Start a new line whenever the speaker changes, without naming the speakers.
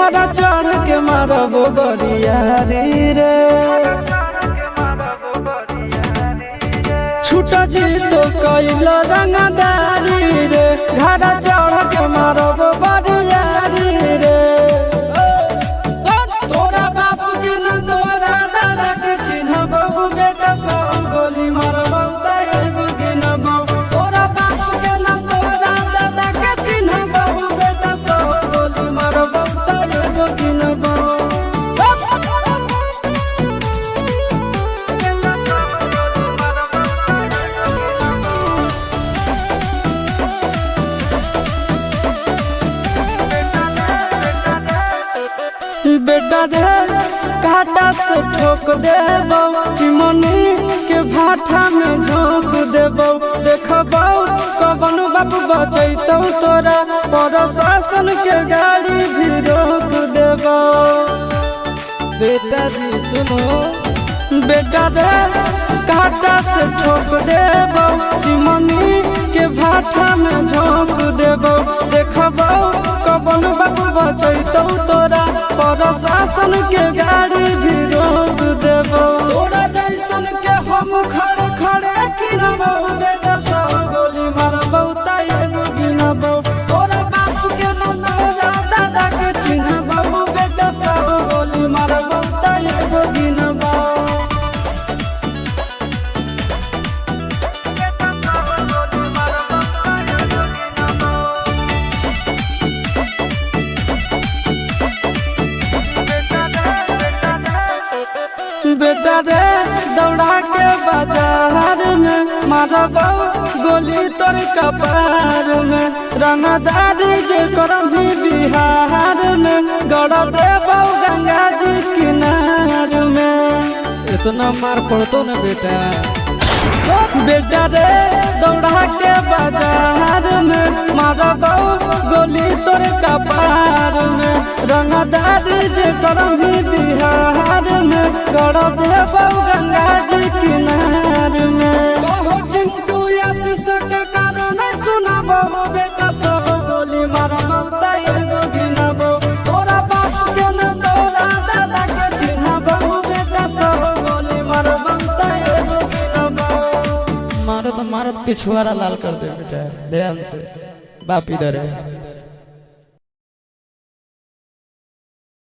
घर चढ़ के मारब बरियारी रे छूट जी तो कैल रंगदारी रे घर चढ़ के मारब बरियारी रे तोरा बाप के न तोरा दादा के चिन्हबहु बेटा सब गोली मारबौ त एगो गिनबौ तोरा बाप के न तोरा दादा के चिन्हबहु बेटा सब गोली मारबौ त एगो गिनबौ बेटा रे काटा से ठोक देबौ चिमनी के भाठा में झोंक देबौ देखबौ कवन बाप बचैतौ तोरा प्रशासन के गाड़ी भी रोक देबौ बेटा जी सुनो बेटा रे काटा से ठोक देबौ चिमनी के भाठा में झोंक देबौ देखबौ कवन बाप बचैतौ तोरा प्रशासन के गाड़ी भी रोक देबौ तोरा जैसन के हम खड़े खड़े गिनबौ बेटा सब गोली मारबौ त एगो गिनबौ तोरा बाप के न तोरा दादा के चिन्हबौ बेटा सब गोली मारबौ त एगो गिनबौ बेटा रे दौड़ा के बाजार में मारबौ गोली तोर कपार में रंगदारी जे करभी बिहार में गड़ देबौ गंगा जी किनार में
इतना मार पड़तो न बेटा
बेटा रे दौड़ा के बाजार में मारबौ गोली तोर कपार में रंगदारी जे करभी बिहार में गड़ देबौ गंगा जी किनार में कहो चिंटू आशीष के कारण सुनबौ बेटा सब गोली मारबौ त एगो गिनबौ तोरा बाप के न तोरा दादा के चिन्हबौ बेटा सब गोली मारबौ त एगो गिनबौ
मारत मारत पिछुआरा लाल कर दे बेटा ध्यान से बाप इधर है।